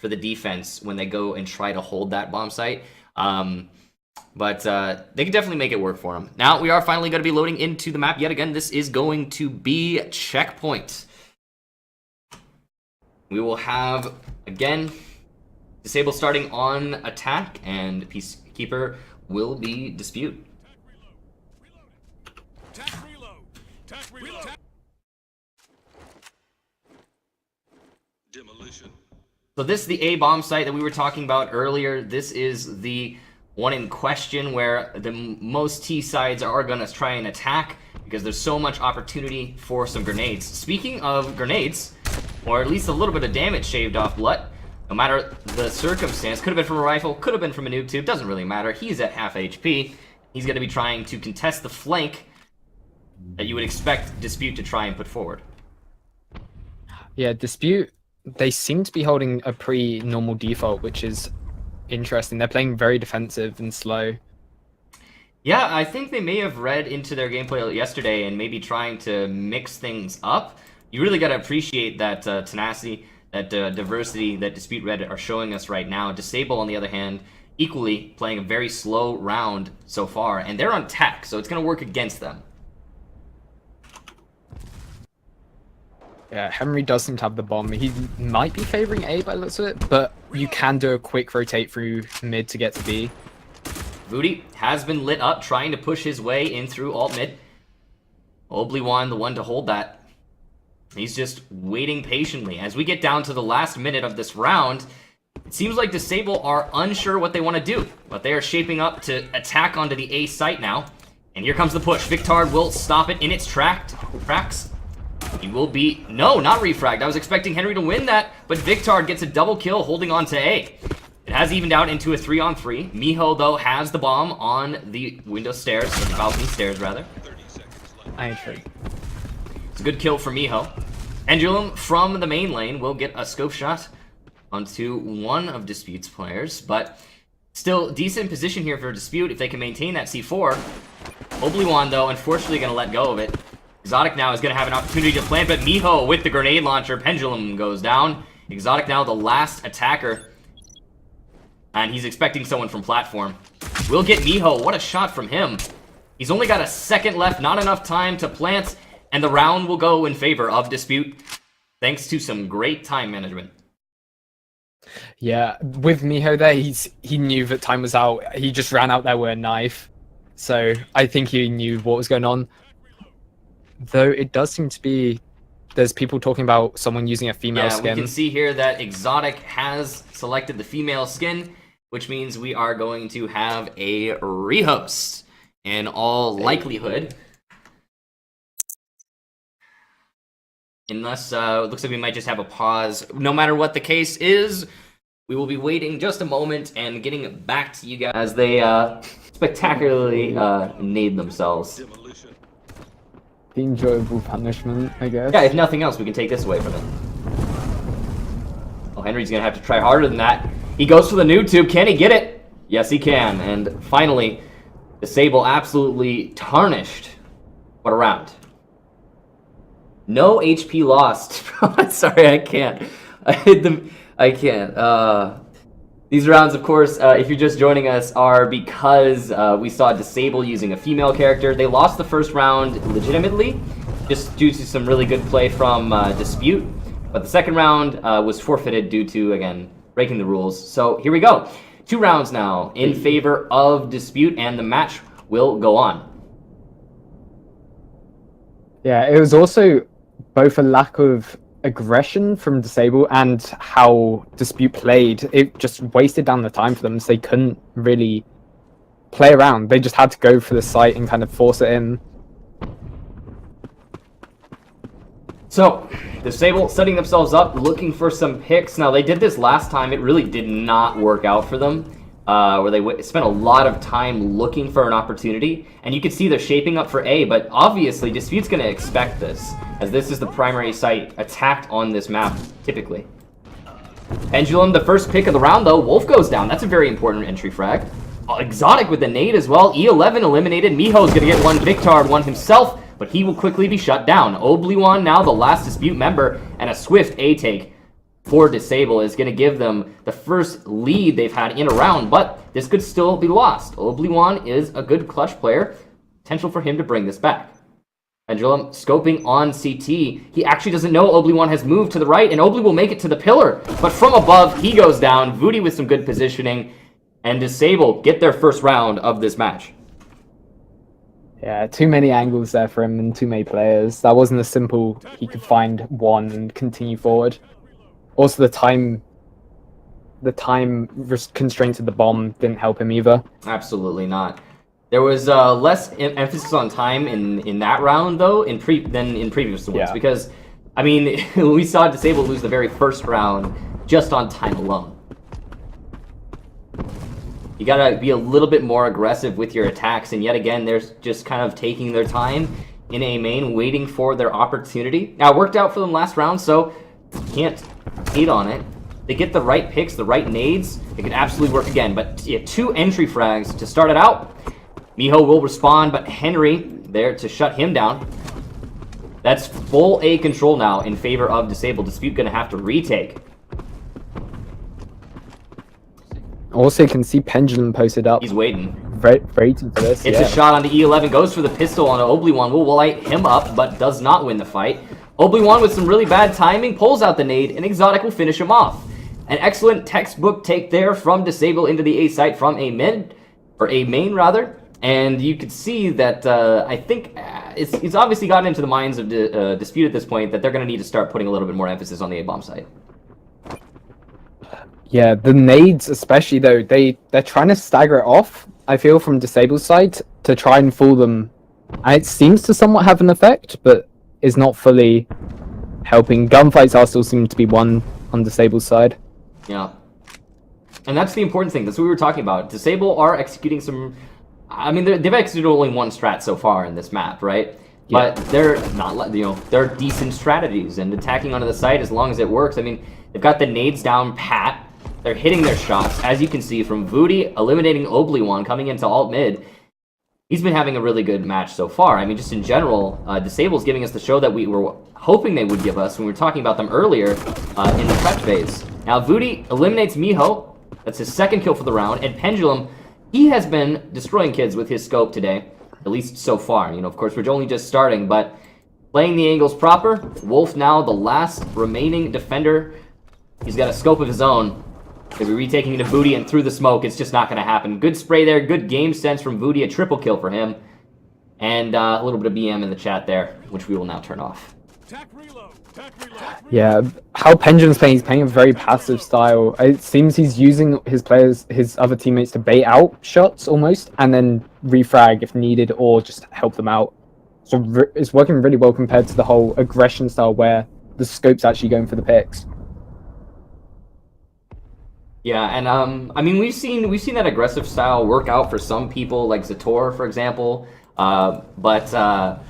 for the defense when they go and try to hold that bomb site. But they can definitely make it work for them. Now we are finally going to be loading into the map yet again. This is going to be Checkpoint. We will have, again, Disable starting on attack, and Peacekeeper will be Dispute. Demolition. So this is the A bomb site that we were talking about earlier. This is the one in question where the most T sides are going to try and attack because there's so much opportunity for some grenades. Speaking of grenades, or at least a little bit of damage shaved off Blut, no matter the circumstance, could have been from a rifle, could have been from a noob tube, doesn't really matter. He's at half HP. He's going to be trying to contest the flank that you would expect Dispute to try and put forward. Yeah, Dispute, they seem to be holding a pretty normal default, which is interesting. They're playing very defensive and slow. Yeah, I think they may have read into their gameplay yesterday and maybe trying to mix things up. You really got to appreciate that tenacity, that diversity that Dispute Red are showing us right now. Disable, on the other hand, equally playing a very slow round so far, and they're on tech, so it's going to work against them. Yeah, Henry does seem to have the bomb. He might be favoring A by the looks of it, but you can do a quick rotate through mid to get to B. Voodie has been lit up, trying to push his way in through alt mid. Obliwan, the one to hold that. He's just waiting patiently. As we get down to the last minute of this round, it seems like Disable are unsure what they want to do, but they are shaping up to attack onto the A site now. And here comes the push. Victard will stop it in its tracks. He will be... No, not refragged. I was expecting Henry to win that, but Victard gets a double kill holding on to A. It has evened out into a 3-on-3. Miho, though, has the bomb on the window stairs, or the balcony stairs, rather. I agree. It's a good kill for Miho. Pendulum from the main lane will get a scope shot onto one of Dispute's players, but still decent position here for Dispute if they can maintain that C4. Obliwan, though, unfortunately going to let go of it. Exotic now is going to have an opportunity to plant, but Miho with the grenade launcher. Pendulum goes down. Exotic now the last attacker. And he's expecting someone from platform. We'll get Miho. What a shot from him. He's only got a second left, not enough time to plant, and the round will go in favor of Dispute, thanks to some great time management. Yeah, with Miho there, he knew that time was out. He just ran out there with a knife. So I think he knew what was going on. Though it does seem to be, there's people talking about someone using a female skin. Yeah, we can see here that Exotic has selected the female skin, which means we are going to have a rehost in all likelihood. Unless, it looks like we might just have a pause. No matter what the case is, we will be waiting just a moment and getting back to you guys as they spectacularly nade themselves. The enjoyable punishment, I guess. Yeah, if nothing else, we can take this away from them. Oh, Henry's gonna have to try harder than that. He goes for the noob tube. Can he get it? Yes, he can. And finally, Disable absolutely tarnished. What a round. No HP lost. Sorry, I can't. I hit them. I can't. These rounds, of course, if you're just joining us, are because we saw Disable using a female character. They lost the first round legitimately, just due to some really good play from Dispute. But the second round was forfeited due to, again, breaking the rules. So here we go. 2 rounds now in favor of Dispute, and the match will go on. Yeah, it was also both a lack of aggression from Disable and how Dispute played. It just wasted down the time for them, so they couldn't really play around. They just had to go for the site and kind of force it in. So, Disable setting themselves up, looking for some picks. Now, they did this last time. It really did not work out for them, where they spent a lot of time looking for an opportunity. And you can see they're shaping up for A, but obviously Dispute's going to expect this, as this is the primary site attacked on this map, typically. Pendulum, the first pick of the round, though. Wolf goes down. That's a very important entry frag. Exotic with the nade as well. E11 eliminated. Miho's going to get one. Victard one himself, but he will quickly be shut down. Obliwan now the last Dispute member, and a swift A take for Disable is going to give them the first lead they've had in a round, but this could still be lost. Obliwan is a good clutch player. Potential for him to bring this back. Pendulum scoping on CT. He actually doesn't know Obliwan has moved to the right, and Obli will make it to the pillar. But from above, he goes down. Voodie with some good positioning, and Disable get their first round of this match. Yeah, too many angles there for him and too many players. That wasn't a simple, he could find one and continue forward. Also, the time constraint of the bomb didn't help him either. Absolutely not. There was less emphasis on time in that round, though, than in previous ones. Yeah. Because, I mean, we saw Disable lose the very first round just on time alone. You gotta be a little bit more aggressive with your attacks, and yet again, they're just kind of taking their time in A main, waiting for their opportunity. Now, it worked out for them last round, so can't hate on it. They get the right picks, the right nades, it could absolutely work again. But yeah, 2 entry frags to start it out. Miho will respond, but Henry there to shut him down. That's full A control now in favor of Disable. Dispute gonna have to retake. Also, you can see Pendulum posted up. He's waiting. Waiting for this. It's a shot onto E11, goes for the pistol on Obliwan. Will light him up, but does not win the fight. Obliwan with some really bad timing, pulls out the nade, and Exotic will finish him off. An excellent textbook take there from Disable into the A site from A main rather. And you could see that I think it's obviously gotten into the minds of Dispute at this point that they're going to need to start putting a little bit more emphasis on the A-bomb site. Yeah, the nades especially, though, they're trying to stagger it off, I feel, from Disable's side to try and fool them. And it seems to somewhat have an effect, but is not fully helping. Gunfights are still seem to be won on Disable's side. Yeah. And that's the important thing. That's what we were talking about. Disable are executing some... I mean, they've executed only one strat so far in this map, right? Yeah. But they're not, they're decent strategies, and attacking onto the site as long as it works. I mean, they've got the nades down pat. They're hitting their shots, as you can see from Voodie eliminating Obliwan coming into alt mid. He's been having a really good match so far. I mean, just in general, Disable's giving us the show that we were hoping they would give us when we were talking about them earlier in the prep phase. Now, Voodie eliminates Miho. That's his second kill for the round, and Pendulum, he has been destroying kids with his scope today, at least so far. Of course, we're only just starting, but playing the angles proper. Wolf now the last remaining defender. He's got a scope of his own. Because we're retaking into Voodie and through the smoke, it's just not going to happen. Good spray there, good game sense from Voodie, a triple kill for him. And a little bit of BM in the chat there, which we will now turn off. Yeah, how Pendulum's playing, he's playing a very passive style. It seems he's using his other teammates to bait out shots almost, and then refrag if needed, or just help them out. So it's working really well compared to the whole aggression style where the scope's actually going for the picks. Yeah, and I mean, we've seen that aggressive style work out for some people, like Zator, for example. But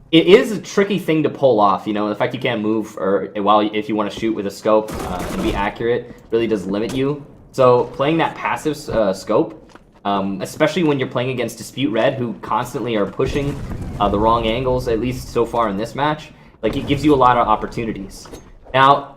it is a tricky thing to pull off. The fact you can't move if you want to shoot with a scope and be accurate really does limit you. So playing that passive scope, especially when you're playing against Dispute Red, who constantly are pushing the wrong angles, at least so far in this match, like it gives you a lot of opportunities. Now,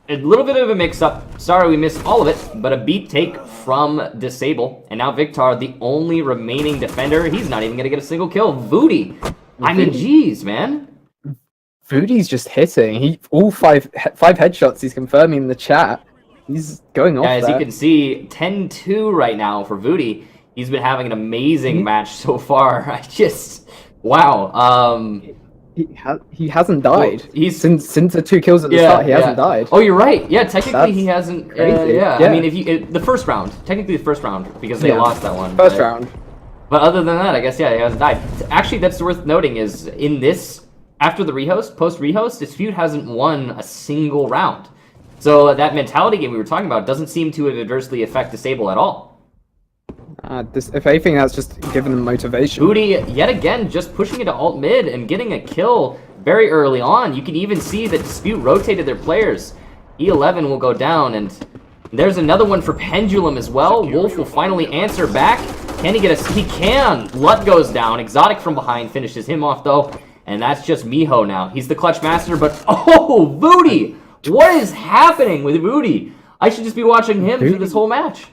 a little bit of a mix-up. Sorry we missed all of it, but a beat take from Disable. And now Victor, the only remaining defender, he's not even going to get a single kill. Voodie. I mean, geez, man. Voodie's just hitting. All five headshots he's confirming in the chat. He's going off as you can see, 10-2 right now for Voodie. He's been having an amazing match so far. Wow. He hasn't died. Well, since the 2 kills at the start, he hasn't died. Oh, you're right. Yeah, technically he hasn't. Crazy. I mean, the first round, because they lost that one. First round. But other than that, I guess he hasn't died. Actually, that's worth noting is in this after the post rehost, Dispute hasn't won a single round. So that mentality game we were talking about doesn't seem to have adversely affect Disable at all. If anything, that's just giving them motivation. Voodie, yet again, just pushing into alt mid and getting a kill very early on. You can even see that Dispute rotated their players. E11 will go down, and there's another one for Pendulum as well. Wolf will finally answer back. Can he get he can! Lut goes down. Exotic from behind finishes him off, though. And that's just Miho now. He's the clutch master, but oh, Voodie! What is happening with Voodie? I should just be watching him through this whole match.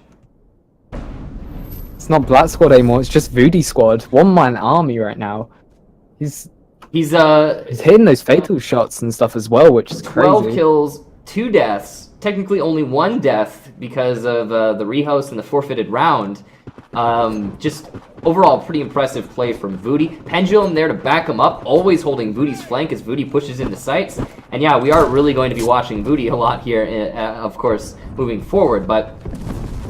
It's not Black Squad anymore, it's just Voodie Squad. One-man army right now. He's hitting those fatal shots and stuff as well, which is crazy. 12 kills, 2 deaths. Technically only 1 death because of the rehouse and the forfeited round. Just overall pretty impressive play from Voodie. Pendulum there to back him up, always holding Voodie's flank as Voodie pushes into sights. And yeah, we are really going to be watching Voodie a lot here, of course, moving forward. But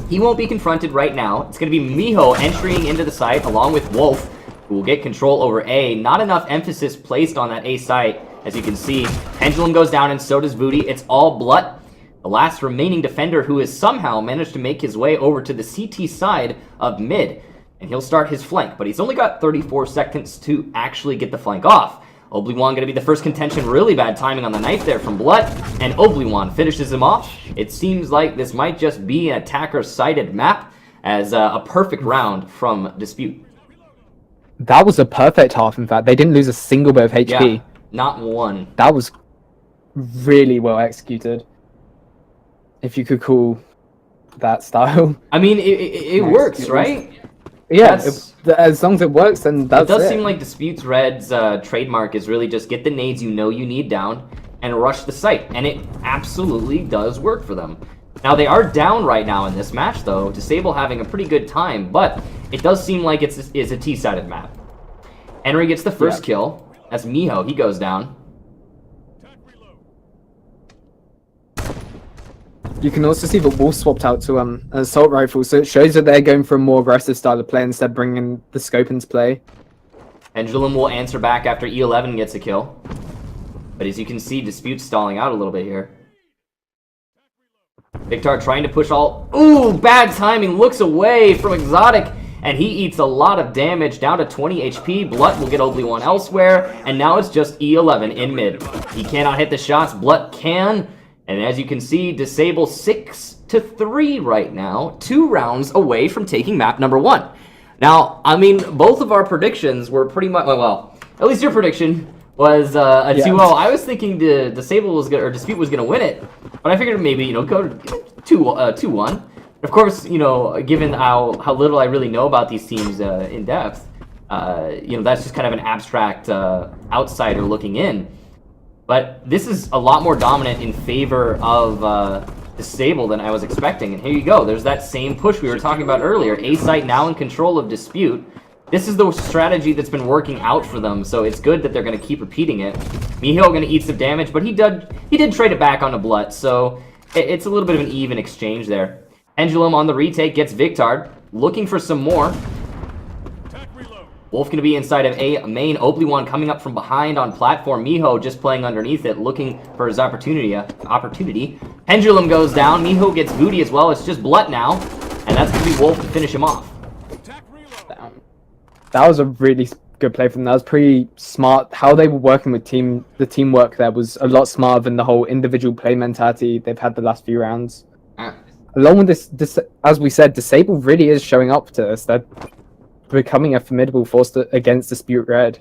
he won't be confronted right now. It's going to be Miho entering into the site along with Wolf, who will get control over A. Not enough emphasis placed on that A site, as you can see. Pendulum goes down and so does Voodie. It's all Blut, the last remaining defender who has somehow managed to make his way over to the CT side of mid. And he'll start his flank, but he's only got 34 seconds to actually get the flank off. Obliwan going to be the first contention. Really bad timing on the knife there from Blut, and Obliwan finishes him off. It seems like this might just be an attacker-sided map, as a perfect round from Dispute. That was a perfect half, in fact. They didn't lose a single bit of HP. Yeah, not one. That was really well executed, if you could call that style. I mean, it works, right? Yeah, as long as it works, then that's it. It does seem like Dispute's Red's trademark is really just get the nades you know you need down and rush the site, and it absolutely does work for them. Now, they are down right now in this match, though. Disable having a pretty good time, but it does seem like it's a T-sided map. Henry gets the first kill. That's Miho. He goes down. You can also see that Wolf swapped out to an assault rifle, so it shows that they're going for a more aggressive style of play instead of bringing the scope into play. Pendulum will answer back after E11 gets a kill. But as you can see, Dispute's stalling out a little bit here. Victor trying to push all... Ooh, bad timing. Looks away from Exotic, and he eats a lot of damage, down to 20 HP. Blut will get Obliwan elsewhere, and now it's just E11 in mid. He cannot hit the shots. Blut can... And as you can see, Disable 6-3 right now, 2 rounds away from taking map number 1. Now, I mean, both of our predictions were pretty much, well, at least your prediction was a 2-0. I was thinking the Disable was gonna, or Dispute was gonna win it, but I figured maybe, you know, go 2-1. Of course, you know, given how little I really know about these teams in depth, you know, that's just kind of an abstract outsider looking in. But this is a lot more dominant in favor of Disable than I was expecting. And here you go. There's that same push we were talking about earlier. A-Site now in control of Dispute. This is the strategy that's been working out for them, so it's good that they're going to keep repeating it. Miho going to eat some damage, but he did trade it back onto Blut, so it's a little bit of an even exchange there. Pendulum on the retake gets Victard, looking for some more. Wolf going to be inside of A main. Obliwan coming up from behind on platform. Miho just playing underneath it, looking for his opportunity. Pendulum goes down. Miho gets Voodie as well. It's just Blut now, and that's going to be Wolf to finish him off. That was a really good play from them. That was pretty smart. How they were working with the teamwork there was a lot smarter than the whole individual play mentality they've had the last few rounds. Along with this, as we said, Disable really is showing up to us. They're becoming a formidable force against Dispute Red.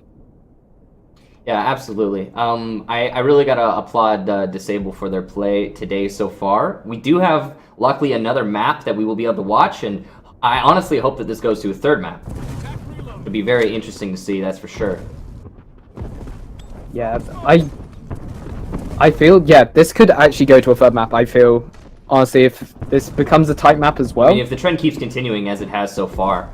Yeah, absolutely. I really gotta applaud Disable for their play today so far. We do have, luckily, another map that we will be able to watch, and I honestly hope that this goes to a third map. It'd be very interesting to see, that's for sure. Yeah, I feel, yeah, this could actually go to a third map. I feel, honestly, if this becomes a tight map as well. I mean, if the trend keeps continuing as it has so far.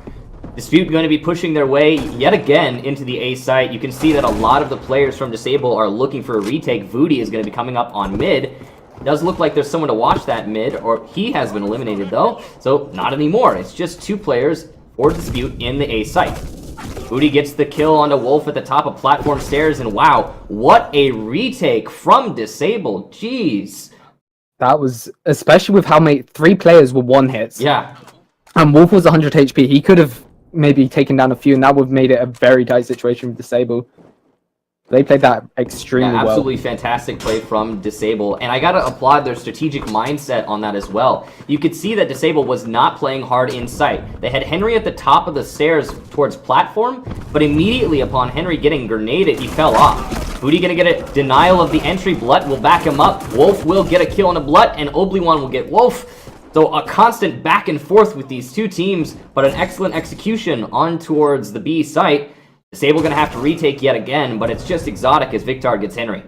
Dispute going to be pushing their way yet again into the A site. You can see that a lot of the players from Disable are looking for a retake. Voodie is going to be coming up on mid. It does look like there's someone to watch that mid, or he has been eliminated though, so not anymore. It's just 2 players for Dispute in the A site. Voodie gets the kill onto Wolf at the top of platform stairs, and wow, what a retake from Disable. Jeez. That was, especially with how many 3 players were 1 hits. Yeah. And Wolf was 100 HP. He could have maybe taken down a few, and that would have made it a very tight situation with Disable. They played that extremely well. Absolutely fantastic play from Disable, and I gotta applaud their strategic mindset on that as well. You could see that Disable was not playing hard in sight. They had Henry at the top of the stairs towards platform, but immediately upon Henry getting grenaded, he fell off. Booty gonna get a denial of the entry. Blut will back him up. Wolf will get a kill on a Blut, and Obliwan will get Wolf. So a constant back and forth with these two teams, but an excellent execution on towards the B site. Disable gonna have to retake yet again, but it's just Exotic as Victard gets Henry.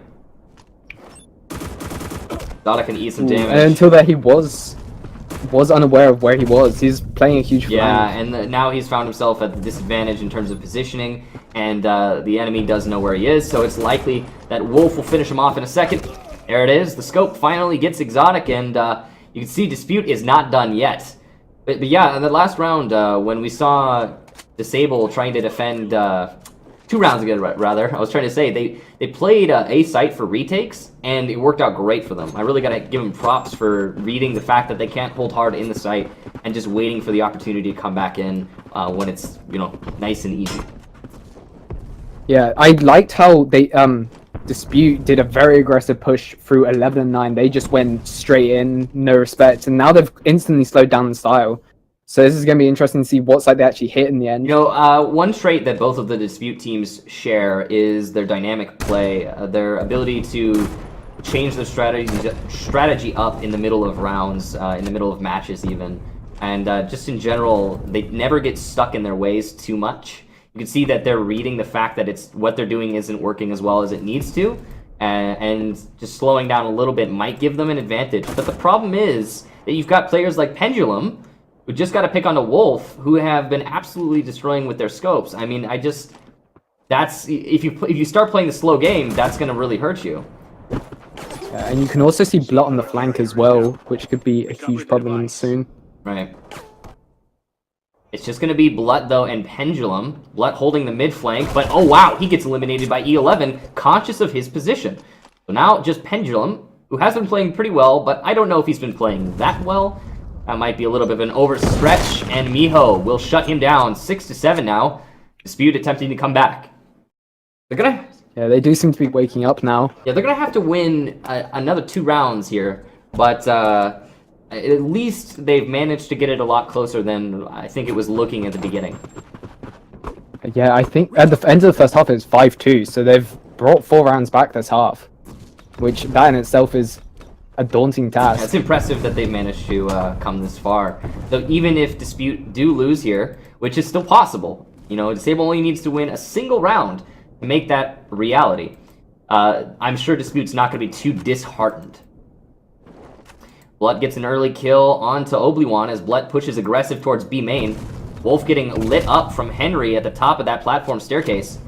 Exotic can eat some damage. And until that, he was unaware of where he was. He's playing a huge flank. Yeah, and now he's found himself at the disadvantage in terms of positioning, and the enemy does know where he is, so it's likely that Wolf will finish him off in a second. There it is. The scope finally gets Exotic, and you can see Dispute is not done yet. But yeah, in the last round, when we saw Disable trying to defend 2 rounds ago, rather, I was trying to say they played A site for retakes, and it worked out great for them. I really gotta give them props for reading the fact that they can't hold hard in the site and just waiting for the opportunity to come back in when it's, you know, nice and easy. Yeah, I liked how they Dispute did a very aggressive push through 11 and 9. They just went straight in, no respect, and now they've instantly slowed down the style. So this is going to be interesting to see what side they actually hit in the end. You know, one trait that both of the Dispute teams share is their dynamic play, their ability to change their strategy up in the middle of rounds, in the middle of matches even. And just in general, they never get stuck in their ways too much. You can see that they're reading the fact that what they're doing isn't working as well as it needs to, and just slowing down a little bit might give them an advantage. But the problem is that you've got players like Pendulum, who just got to pick on the Wolf, who have been absolutely destroying with their scopes. I mean, that's if you start playing the slow game, that's going to really hurt you. And you can also see Blut on the flank as well, which could be a huge problem soon. Right. It's just going to be Blut, though, and Pendulum. Blut holding the mid flank, but oh wow, he gets eliminated by E11, conscious of his position. So now just Pendulum, who has been playing pretty well, but I don't know if he's been playing that well. That might be a little bit of an overstretch, and Miho will shut him down. 6-7 now. Dispute attempting to come back. They're gonna... Yeah, they do seem to be waking up now. Yeah, they're gonna have to win another 2 rounds here, but at least they've managed to get it a lot closer than I think it was looking at the beginning. Yeah, I think at the end of the first half it's 5-2, so they've brought 4 rounds back this half, which that in itself is a daunting task. It's impressive that they've managed to come this far. So even if Dispute do lose here, which is still possible, you know, Disable only needs to win a single round to make that a reality. I'm sure Dispute's not going to be too disheartened. Blut gets an early kill onto Obliwan as Blut pushes aggressive towards B main. Wolf getting lit up from Henry at the top of that platform staircase.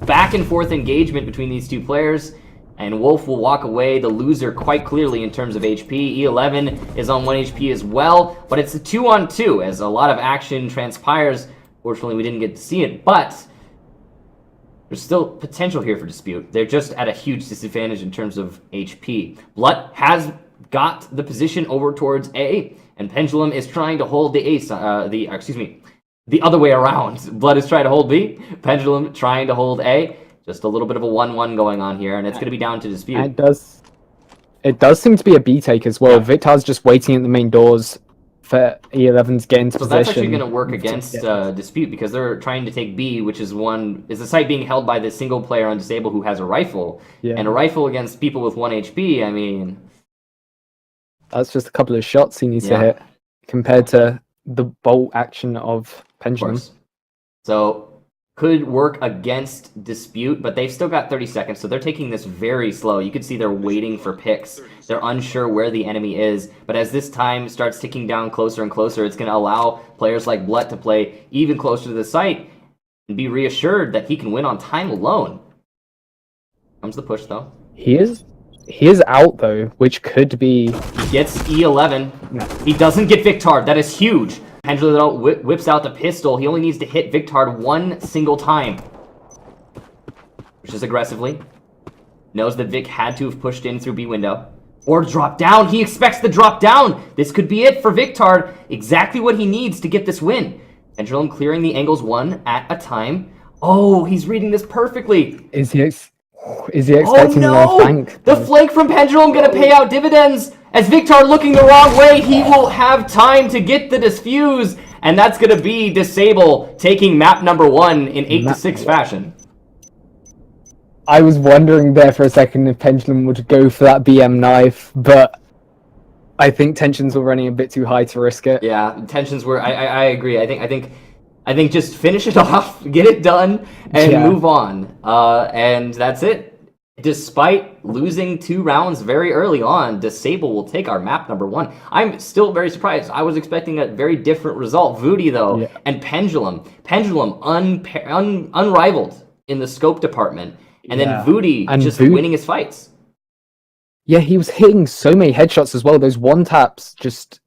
Back and forth engagement between these two players, and Wolf will walk away the loser quite clearly in terms of HP. E11 is on 1 HP as well, but it's a 2-on-2 as a lot of action transpires. Fortunately, we didn't get to see it, but there's still potential here for Dispute. They're just at a huge disadvantage in terms of HP. Blut has got the position over towards A, and Pendulum is trying to hold the other way around. Blut is trying to hold B, Pendulum trying to hold A. Just a little bit of a 1-1 going on here, and it's going to be down to Dispute. It does seem to be a B take as well. Yeah. Victor's just waiting at the main doors for E11 to get into position. So that's actually going to work against Dispute, because they're trying to take B, which is the site being held by the single player on Disable who has a rifle. Yeah. And a rifle against people with 1 HP, I mean... That's just a couple of shots he needs to hit, compared to the bolt action of Pendulum. Of course. So... could work against Dispute, but they've still got 30 seconds, so they're taking this very slow. You can see they're waiting for picks. They're unsure where the enemy is, but as this time starts ticking down closer and closer, it's going to allow players like Blut to play even closer to the site and be reassured that he can win on time alone. Comes the push, though. He is out, though, which could be... He gets E11. No. He doesn't get Victard. That is huge. Pendulum whips out the pistol. He only needs to hit Victard 1 single time. Pushes aggressively. Knows that Vic had to have pushed in through B window. Or drop down. He expects the drop down. This could be it for Victard. Exactly what he needs to get this win. Pendulum clearing the angles 1 at a time. Oh, he's reading this perfectly. Is he expecting the flank? The flank from Pendulum gonna pay out dividends. As Victard looking the wrong way, he will have time to get the disfuse, and that's going to be Disable taking map number 1 in 8-6 fashion. I was wondering there for a second if Pendulum would go for that BM knife, but I think tensions were running a bit too high to risk it. Yeah, tensions were. I agree. I think just finish it off, get it done, and move on. And that's it. Despite losing 2 rounds very early on, Disable will take our map number 1. I'm still very surprised. I was expecting a very different result. Voodie, though, and Pendulum. Pendulum unrivaled in the scope department. And then Voodie just winning his fights. Yeah, he was hitting so many headshots as well. Those one taps, just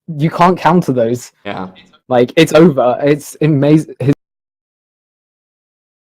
you can't counter those. Yeah. Like, it's over. It's amazing. His